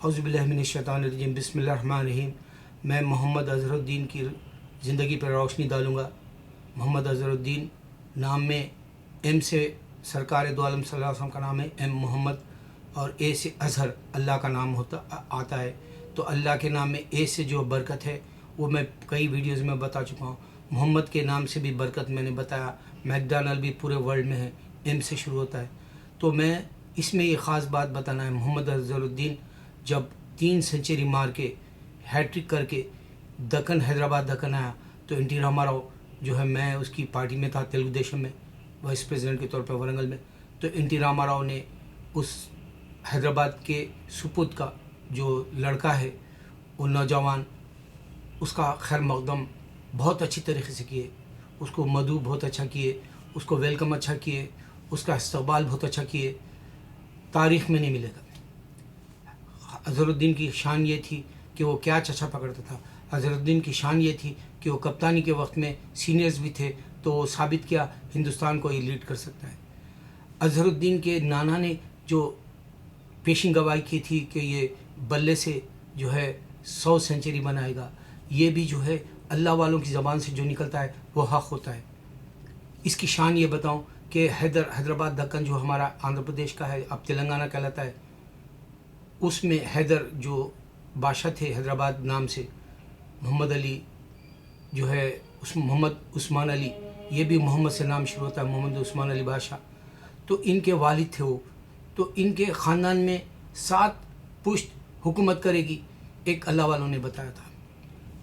اعوذ باللہ من الشیطان الرجیم بسم اللہ الرحمن الرحیم۔ میں محمد اظہرالدین کی زندگی پر روشنی ڈالوں گا۔ محمد اظہرالدین نام میں ایم سے سرکار دو عالم صلی اللہ علیہ وسلم کا نام ہے، ایم محمد، اور اے سے اظہر اللہ کا نام آتا ہے۔ تو اللہ کے نام میں اے سے جو برکت ہے وہ میں کئی ویڈیوز میں بتا چکا ہوں۔ محمد کے نام سے بھی برکت میں نے بتایا، میکڈونلڈ بھی پورے ورلڈ میں ہے، ایم سے شروع ہوتا ہے۔ تو میں اس میں یہ خاص بات بتانا ہے، محمد اظہرالدین جب 3 سنچری مار کے ہیٹرک کر کے دکن حیدرآباد دکن آیا تو این ٹی راما راؤ جو ہے، میں اس کی پارٹی میں تھا تیلگو دیشم میں وائس پریزیڈنٹ کے طور پہ ورنگل میں، تو این ٹی راما راؤ نے اس حیدرآباد کے سپرد کا جو لڑکا ہے وہ نوجوان، اس کا خیر مقدم بہت اچھی طریقے سے کیے، اس کو مدعو بہت اچھا کیے، اس کو ویلکم اچھا کیے، اس کا استقبال بہت اچھا کیے، تاریخ میں نہیں ملے گا۔ اظہرالدین کی شان یہ تھی کہ وہ کیا چچا پکڑتا تھا۔ اظہرالدین کی شان یہ تھی کہ وہ کپتانی کے وقت میں سینئرز بھی تھے، تو وہ ثابت کیا ہندوستان کو یہ لیڈ کر سکتا ہے۔ اظہرالدین کے نانا نے جو پیشین گواہی کی تھی کہ یہ بلے سے جو ہے 100 سنچری بنائے گا، یہ بھی جو ہے اللہ والوں کی زبان سے جو نکلتا ہے وہ حق ہوتا ہے۔ اس کی شان یہ بتاؤں کہ حیدرآباد دکن جو ہمارا آندھرا پردیش کا ہے، اب تلنگانہ کہلاتا ہے، اس میں حیدر جو بادشاہ تھے حیدرآباد نام سے، محمد علی جو ہے، محمد عثمان علی، یہ بھی محمد سے نام شروع ہوتا ہے، محمد عثمان علی بادشاہ، تو ان کے والد تھے وہ۔ تو ان کے خاندان میں 7 پشت حکومت کرے گی، ایک اللہ والوں نے بتایا تھا،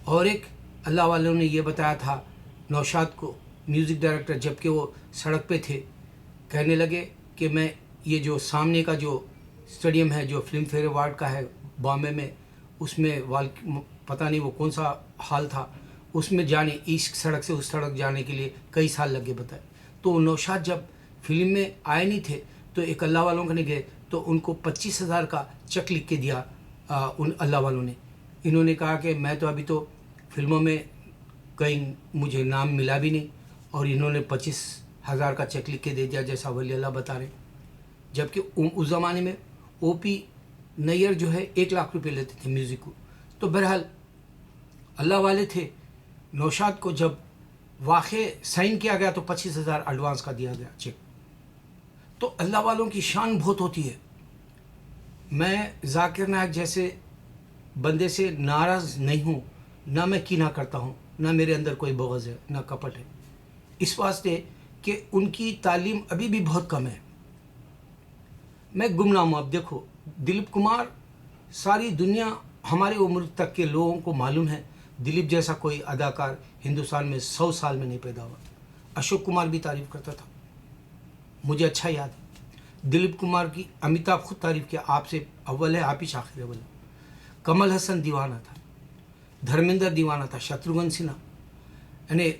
اور ایک اللہ والوں نے یہ بتایا تھا نوشاد کو، میوزک ڈائریکٹر، جب کہ وہ سڑک پہ تھے، کہنے لگے کہ میں یہ جو سامنے کا جو اسٹیڈیم ہے جو فلم فیئر ایوارڈ کا ہے بامبے میں، اس میں پتہ نہیں وہ کون سا ہال تھا، اس میں جانے، اس سڑک سے اس سڑک جانے کے لیے کئی سال لگے بتائے۔ تو نوشاد جب فلم میں آئے نہیں تھے تو ایک اللہ والوں کے گئے تو ان کو 25,000 کا چیک لکھ کے دیا ان اللہ والوں نے۔ انہوں نے کہا کہ میں تو ابھی تو فلموں میں کہیں مجھے نام ملا بھی نہیں، اور انہوں نے 25,000 کا چیک لکھ کے دے دیا جیسا ولی اللہ بتا رہے۔ جبکہ اس زمانے میں او پی نیئر جو ہے 1 لاکھ روپے لیتے تھے میوزک کو۔ تو بہرحال اللہ والے تھے۔ نوشاد کو جب واقع سائن کیا گیا تو 25,000 ایڈوانس کا دیا گیا چیک۔ تو اللہ والوں کی شان بہت ہوتی ہے۔ میں ذاکر نائک جیسے بندے سے ناراض نہیں ہوں، نہ میں کینہ کرتا ہوں، نہ میرے اندر کوئی بغض ہے، نہ کپٹ ہے، اس واسطے کہ ان کی تعلیم ابھی بھی بہت کم ہے۔ میں گمنام ہوں۔ اب دیکھو، دلیپ کمار، ساری دنیا ہمارے عمر تک کے لوگوں کو معلوم ہے دلیپ جیسا کوئی اداکار ہندوستان میں 100 سال میں نہیں پیدا ہوا۔ اشوک کمار بھی تعریف کرتا تھا، مجھے اچھا یاد ہے۔ دلیپ کمار کی امیتابھ خود تعریف کیا، آپ سے اول ہے، آپ ہی آخر اول ہے۔ کمل ہسن دیوانہ تھا، دھرمیندر دیوانہ تھا، شتروگھن سنہا، یعنی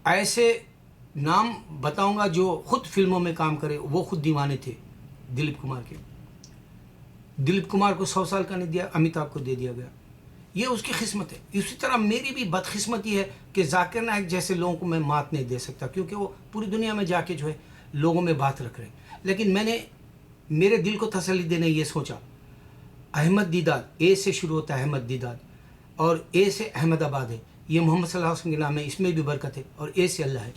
ایسے نام بتاؤں گا جو خود فلموں میں کام کرے، وہ خود دیوانے تھے دلیپ کمار کے۔ دلیپ کمار کو 100 سال کا نہیں دیا، امیتابھ کو دے دیا گیا، یہ اس کی قسمت ہے۔ اسی طرح میری بھی بدقسمتی ہے کہ ذاکر نائک جیسے لوگوں کو میں مات نہیں دے سکتا، کیونکہ وہ پوری دنیا میں جا کے جو ہے لوگوں میں بات رکھ رہے ہیں۔ لیکن میں نے میرے دل کو تسلی دینے یہ سوچا، احمد دیداد، اے سے شروع ہوتا ہے احمد دیداد، اور اے سے احمد آباد ہے، یہ محمد صلی اللہ علیہ وسلم کے نام ہے، اس میں بھی برکت ہے، اور اے سے اللہ ہے،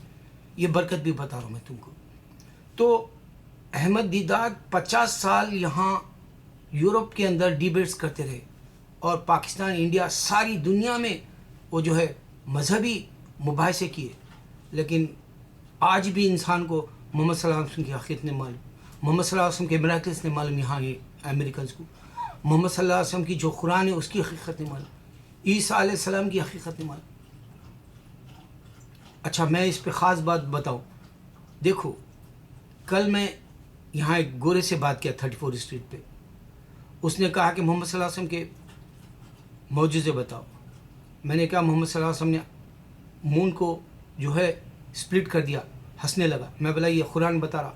یہ برکت بھی بتا رہا ہوں میں تم کو۔ تو احمد دیداد 50 سال یہاں یورپ کے اندر ڈیبیٹس کرتے رہے، اور پاکستان، انڈیا، ساری دنیا میں وہ جو ہے مذہبی مباحثے کیے، لیکن آج بھی انسان کو محمد صلی اللہ علیہ وسلم کی حقیقت نہیں معلوم، محمد صلی اللہ علیہ وسلم کے میراکلز نہیں معلوم یہاں یہ امریکنز کو، محمد صلی اللہ علیہ وسلم کی جو قرآن ہے اس کی حقیقت نہیں معلوم، عیسیٰ علیہ السلام کی حقیقت نہیں معلوم۔ اچھا، میں اس پہ خاص بات بتاؤں، دیکھو، کل میں یہاں ایک گورے سے بات کیا 34 اسٹریٹ پہ، اس نے کہا کہ محمد صلی اللہ علیہ وسلم کے معجزے بتاؤ۔ میں نے کہا محمد صلی اللہ علیہ وسلم نے مون کو جو ہے سپلٹ کر دیا، ہنسنے لگا۔ میں بولا یہ قرآن بتا رہا،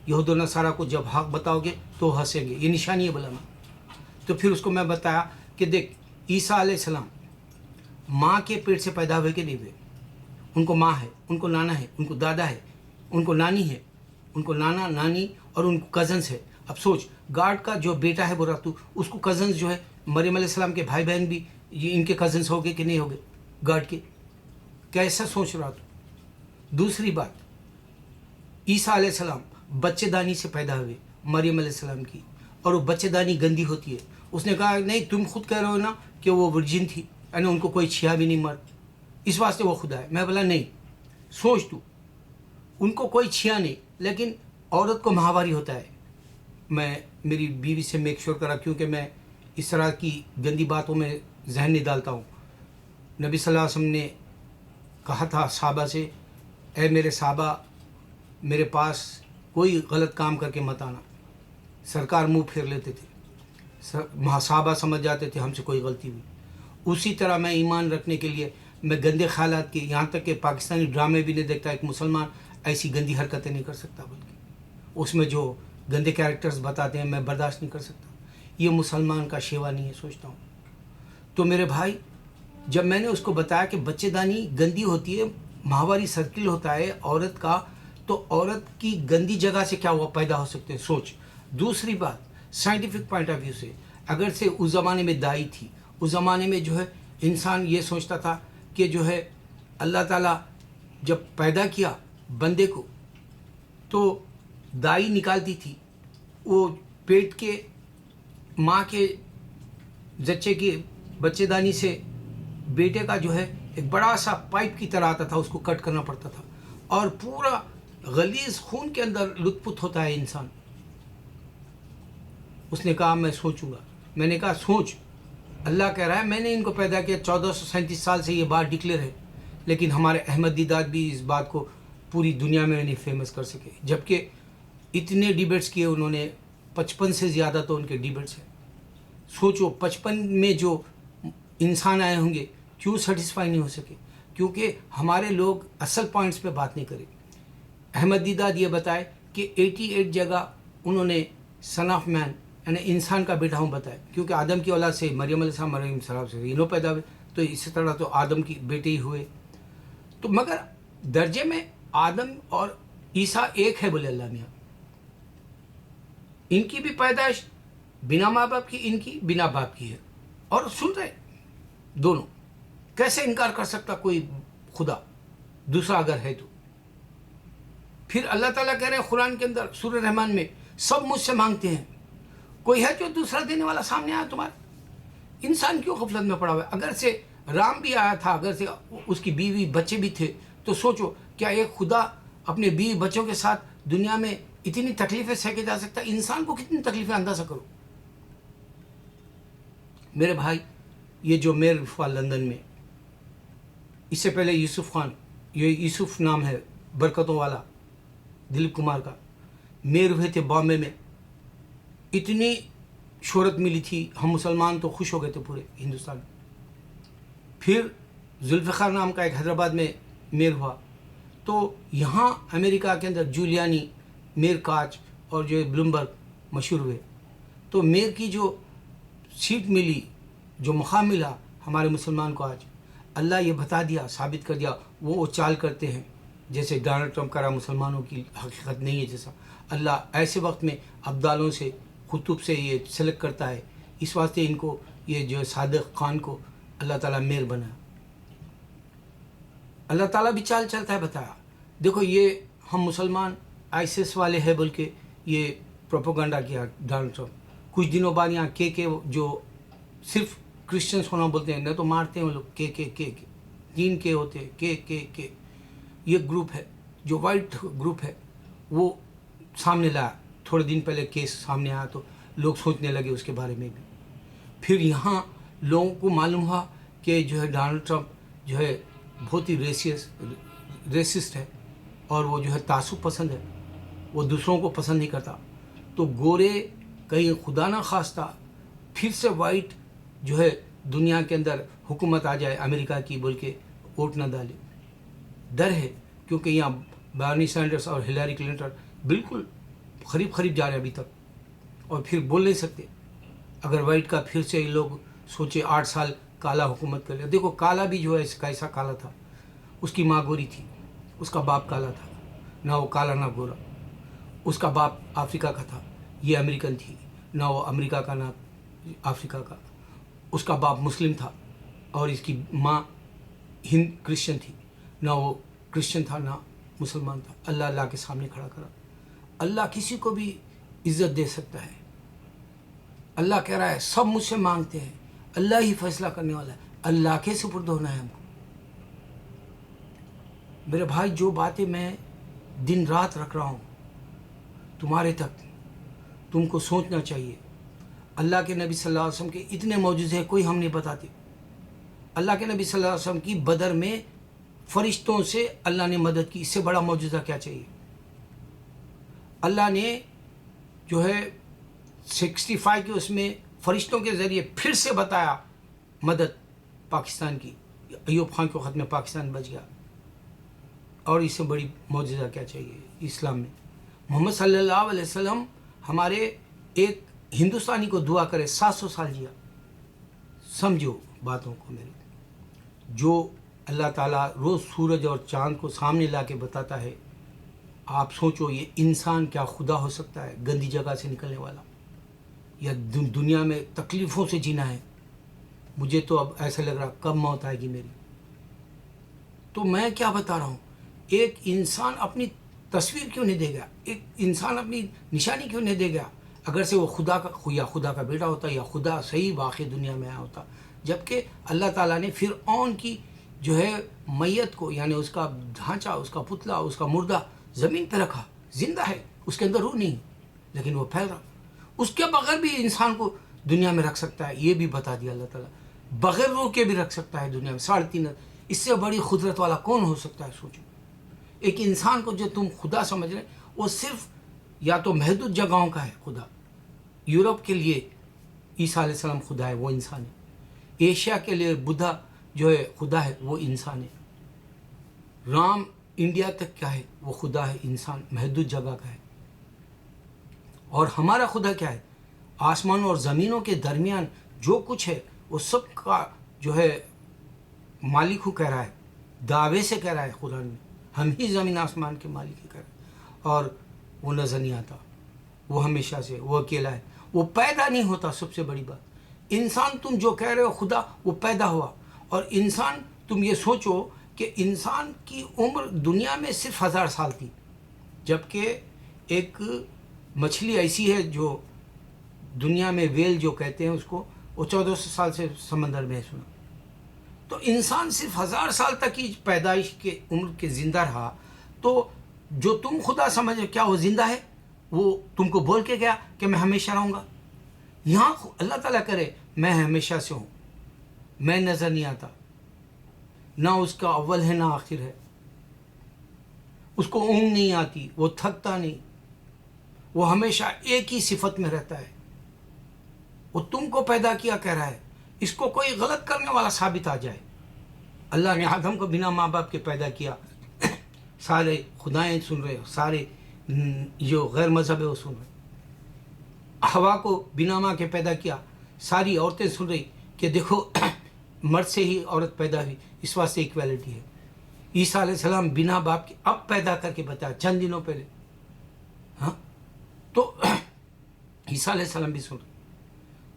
یہود و نصارہ کو جب حق بتاؤ گے تو ہنسیں گے، یہ نشانی ہے بولا میں۔ تو پھر اس کو میں بتایا کہ دیکھ، عیسیٰ علیہ السلام ماں کے پیٹ سے پیدا ہوئے کہ نہیں ہوئے، ان کو ماں ہے، ان کو نانا ہے، ان کو دادا ہے، ان کو نانی ہے، ان کو نانا، نانی، اور ان کو کزنس ہے۔ اب سوچ گارڈ کا جو بیٹا ہے بول رہا تو اس کو کزنز جو ہے مریم علیہ السلام کے بھائی بہن بھی یہ ان کے کزنس ہو گئے کہ نہیں ہو گئے گارڈ کے؟ کیسا سوچ رہا تو؟ دوسری بات، عیسیٰ علیہ السلام بچے دانی سے پیدا ہوئے مریم علیہ السلام کی، اور وہ بچے دانی گندی ہوتی ہے. اس نے کہا نہیں تم خود کہہ رہے ہو نا کہ وہ ورجن تھی، یعنی ان کو کوئی چھیا بھی نہیں مرد، اس واسطے وہ خدا ہے. میں بولا نہیں، سوچ تو، ان کو کوئی چھیا نہیں، لیکن عورت کو ماہواری ہوتا ہے. میں میری بیوی سے میک شور کرا، کیونکہ میں اس طرح کی گندی باتوں میں ذہن نہیں ڈالتا ہوں. نبی صلی اللہ علیہ وسلم نے کہا تھا صحابہ سے، اے میرے صحابہ میرے پاس کوئی غلط کام کر کے مت آنا. سرکار منہ پھیر لیتے تھے، صحابہ سمجھ جاتے تھے ہم سے کوئی غلطی ہوئی. اسی طرح میں ایمان رکھنے کے لیے میں گندے خیالات کے، یہاں تک کہ پاکستانی ڈرامے بھی نہیں دیکھتا. ایک مسلمان ایسی گندی حرکتیں نہیں کر سکتا، بلکہ اس میں جو گندے کیریکٹرز بتاتے ہیں میں برداشت نہیں کر سکتا. یہ مسلمان کا شیوا نہیں ہے سوچتا ہوں. تو میرے بھائی جب میں نے اس کو بتایا کہ بچے دانی گندی ہوتی ہے، ماہواری سرکل ہوتا ہے عورت کا، تو عورت کی گندی جگہ سے کیا وہ پیدا ہو سکتے ہیں، سوچ. دوسری بات سائنٹیفک پوائنٹ آف ویو سے، اگر سے اس زمانے میں دائی تھی، اس زمانے میں جو ہے انسان یہ سوچتا تھا کہ جو ہے اللہ تعالیٰ جب پیدا کیا بندے کو تو دائی نکالتی تھی، وہ پیٹ کے ماں کے زچے کی بچے دانی سے بیٹے کا جو ہے ایک بڑا سا پائپ کی طرح آتا تھا، اس کو کٹ کرنا پڑتا تھا، اور پورا غلیظ خون کے اندر لت پت ہوتا ہے انسان. اس نے کہا میں سوچوں گا. میں نے کہا سوچ، اللہ کہہ رہا ہے میں نے ان کو پیدا کیا، 1437 سال سے یہ بات ڈکلیئر ہے، لیکن ہمارے احمد دیدات بھی اس بات کو پوری دنیا میں نہیں فیمس کر سکے، جبکہ اتنے ڈیبیٹس کیے انہوں نے، 55 سے زیادہ تو ان کے ڈیبیٹس ہیں. سوچو 55 میں جو انسان آئے ہوں گے کیوں سیٹسفائی نہیں ہو سکے؟ کیونکہ ہمارے لوگ اصل پوائنٹس پہ بات نہیں کرے. احمد دیدات یہ بتائے کہ 88 جگہ انہوں نے سن آف مین یعنی انسان کا بیٹا ہوں بتایا، کیونکہ آدم کی اولاد سے مریم علیہ السلام سے انہوں پیدا ہوئے، تو اسی طرح تو آدم کی بیٹے ہی ہوئے. تو مگر درجے میں آدم اور عیسیٰ ایک ہے بولے اللہ میاں. ان کی بھی پیدائش بنا ماں باپ کی، ان کی بنا باپ کی ہے، اور سن رہے دونوں. کیسے انکار کر سکتا کوئی خدا دوسرا اگر ہے تو؟ پھر اللہ تعالیٰ کہہ رہے ہیں قرآن کے اندر سورہ رحمان میں، سب مجھ سے مانگتے ہیں، کوئی ہے جو دوسرا دینے والا سامنے آیا تمہارے؟ انسان کیوں غفلت میں پڑا ہوا ہے؟ اگر سے رام بھی آیا تھا، اگر سے اس کی بیوی بچے بھی تھے، تو سوچو کیا ایک خدا اپنے بیوی بچوں کے ساتھ دنیا میں اتنی تکلیفیں سہ کے جا سکتا؟ انسان کو کتنی تکلیفیں اندازہ کرو. میرے بھائی یہ جو میر وفا لندن میں، اس سے پہلے یوسف خان، یہ یوسف نام ہے برکتوں والا دلیپ کمار کا، میر ہوئے تھے بامبے میں، اتنی شہرت ملی تھی، ہم مسلمان تو خوش ہو گئے تھے پورے ہندوستان میں. پھر ذوالفقار نام کا ایک حیدرآباد میں میر ہوا، تو یہاں امریکہ کے اندر جولیانی، میر کاچ اور جو بلومبرگ مشہور ہوئے. تو میر کی جو سیٹ ملی، جو مقام ملا ہمارے مسلمان کو، آج اللہ یہ بتا دیا، ثابت کر دیا وہ چال کرتے ہیں جیسے ڈونلڈ ٹرمپ کرا، مسلمانوں کی حقیقت نہیں ہے جیسا. اللہ ایسے وقت میں ابدالوں سے، خطب سے یہ سلیکٹ کرتا ہے، اس واسطے ان کو یہ جو صادق خان کو اللہ تعالیٰ میر بنایا. اللہ تعالیٰ بھی چال چلتا ہے بتایا. دیکھو یہ ہم مسلمان آئیسس والے ہیں بول کے یہ پروپوگنڈا کیا ڈونلڈ ٹرمپ. کچھ دنوں بعد یہاں کے جو صرف کرسچنس ہونا بولتے ہیں، نہ تو مارتے ہیں وہ لوگ، کے 3 کے ہوتے ہیں، کے یہ گروپ ہے جو وائٹ گروپ ہے، وہ سامنے لایا. تھوڑے دن پہلے کیس سامنے آیا تو لوگ سوچنے لگے اس کے بارے میں بھی. پھر یہاں لوگوں کو معلوم ہوا کہ جو ہے ڈونلڈ ٹرمپ جو ہے بہت ہی ریسسٹ ہے، اور وہ جو ہے تعصب پسند ہے، وہ دوسروں کو پسند نہیں کرتا. تو گورے کہیں خدا نہ خواستہ پھر سے وائٹ جو ہے دنیا کے اندر حکومت آ جائے امریکہ کی بول کے ووٹ نہ ڈالے. ڈر ہے کیونکہ یہاں بارنی سینڈرس اور ہلیری کلنٹن بالکل قریب جا رہے ہیں ابھی تک، اور پھر بول نہیں سکتے. اگر وائٹ کا پھر سے لوگ سوچے 8 سال کالا حکومت کر لیا. دیکھو کالا بھی جو ہے کیسا کالا تھا، اس کی ماں گوری تھی، اس کا باپ کالا تھا، نہ وہ کالا نہ گورا. اس کا باپ افریقہ کا تھا، یہ امریکن تھی، نہ وہ امریکہ کا نہ افریقہ کا. اس کا باپ مسلم تھا اور اس کی ماں ہند کرسچن تھی، نہ وہ کرسچن تھا نہ مسلمان تھا. اللہ کے سامنے کھڑا کرا. اللہ کسی کو بھی عزت دے سکتا ہے. اللہ کہہ رہا ہے سب مجھ سے مانگتے ہیں، اللہ ہی فیصلہ کرنے والا ہے. اللہ کے سپرد ہونا ہے ہم کو. میرے بھائی، جو باتیں میں دن رات رکھ رہا ہوں تمہارے تک، تم کو سوچنا چاہیے. اللہ کے نبی صلی اللہ علیہ وسلم کے اتنے معجزے ہیں، کوئی ہم نہیں بتاتے. اللہ کے نبی صلی اللہ علیہ وسلم کی بدر میں فرشتوں سے اللہ نے مدد کی. اس سے بڑا معجزہ کیا چاہیے؟ اللہ نے جو ہے 65 کے اس میں فرشتوں کے ذریعے پھر سے بتایا مدد پاکستان کی. ایوب خان کو ختم پاکستان بچ گیا. اور اس سے بڑی معجزہ کیا چاہیے اسلام میں؟ محمد صلی اللہ علیہ وسلم ہمارے ایک ہندوستانی کو دعا کرے 700 سال جیا. سمجھو باتوں کو میرے. جو اللہ تعالیٰ روز سورج اور چاند کو سامنے لا کے بتاتا ہے، آپ سوچو یہ انسان کیا خدا ہو سکتا ہے؟ گندی جگہ سے نکلنے والا، یا دنیا میں تکلیفوں سے جینا ہے. مجھے تو اب ایسا لگ رہا کب موت آئے گی میری. تو میں کیا بتا رہا ہوں، ایک انسان اپنی تصویر کیوں نہیں دے گا؟ ایک انسان اپنی نشانی کیوں نہیں دے گا؟ اگر سے وہ خدا کا بیٹا ہوتا یا خدا صحیح واقعی دنیا میں آیا ہوتا. جبکہ اللہ تعالیٰ نے فرعون کی جو ہے میت کو، یعنی اس کا ڈھانچہ، اس کا پتلا، اس کا مردہ زمین پہ رکھا. زندہ ہے، اس کے اندر روح نہیں، لیکن وہ پھیل رہا. اس کے بغیر بھی انسان کو دنیا میں رکھ سکتا ہے، یہ بھی بتا دیا اللہ تعالیٰ. بغیر روح کے بھی رکھ سکتا ہے دنیا میں 3.5. اس سے بڑی قدرت والا کون ہو سکتا ہے؟ سوچو. ایک انسان کو جو تم خدا سمجھ رہے، وہ صرف یا تو محدود جگہوں کا ہے خدا. یورپ کے لیے عیسیٰ علیہ السلام خدا ہے، وہ انسان ہے. ایشیا کے لیے بدھا جو ہے خدا ہے، وہ انسان ہے. رام انڈیا تک کیا ہے؟ وہ خدا ہے، انسان محدود جگہ کا ہے. اور ہمارا خدا کیا ہے؟ آسمانوں اور زمینوں کے درمیان جو کچھ ہے وہ سب کا جو ہے مالک ہو کہہ رہا ہے. دعوے سے کہہ رہا ہے خدا نے ہم ہی زمین آسمان کے مالک ہی کہہ رہا ہے. اور وہ نظر نہیں آتا، وہ ہمیشہ سے، وہ اکیلا ہے، وہ پیدا نہیں ہوتا. سب سے بڑی بات، انسان تم جو کہہ رہے ہو خدا، وہ پیدا ہوا. اور انسان، تم یہ سوچو کہ انسان کی عمر دنیا میں صرف 1000 سال تھی، جبکہ ایک مچھلی ایسی ہے جو دنیا میں ویل جو کہتے ہیں اس کو، وہ 1400 سال سے سمندر میں ہے سنا. تو انسان صرف 1000 سال تک کی پیدائش کے عمر کے زندہ رہا. تو جو تم خدا سمجھے، کیا وہ زندہ ہے؟ وہ تم کو بول کے گیا کہ میں ہمیشہ رہوں گا؟ یہاں اللہ تعالیٰ کرے میں ہمیشہ سے ہوں، میں نظر نہیں آتا، نہ اس کا اول ہے نہ آخر ہے. اس کو اونگ نہیں آتی، وہ تھکتا نہیں، وہ ہمیشہ ایک ہی صفت میں رہتا ہے. وہ تم کو پیدا کیا کہہ رہا ہے. اس کو کوئی غلط کرنے والا ثابت آ جائے. اللہ نے آدم کو بنا ماں باپ کے پیدا کیا. سارے خدائیں سن رہے، سارے جو غیر مذہب ہے وہ سن رہے. ہوا کو بنا ماں کے پیدا کیا، ساری عورتیں سن رہی کہ دیکھو مرد سے ہی عورت پیدا ہوئی، اس واسطے ایکویلٹی ہے. عیسیٰ علیہ السلام بنا باپ کے اب پیدا کر کے بتایا چند دنوں پہلے. ہاں، تو عیسیٰ علیہ السلام بھی سن رہے.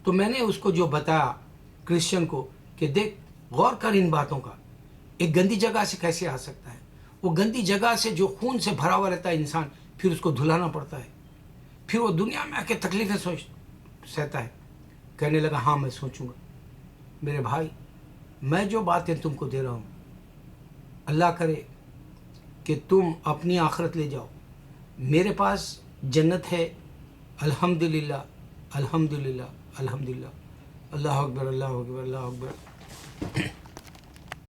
تو میں نے اس کو جو بتایا کرسچن کو کہ دیکھ، غور کر ان باتوں کا. ایک گندی جگہ سے کیسے آ سکتا ہے؟ وہ گندی جگہ سے جو خون سے بھرا ہوا رہتا ہے انسان، پھر اس کو دھلانا پڑتا ہے، پھر وہ دنیا میں آ کے تکلیفیں سہتا ہے. کہنے لگا ہاں میں سوچوں گا. میرے بھائی، میں جو باتیں تم کو دے رہا ہوں، اللہ کرے کہ تم اپنی آخرت لے جاؤ. میرے پاس جنت ہے، الحمدللہ الحمدللہ الحمدللہ. اللہ اکبر اللہ اکبر اللہ اکبر.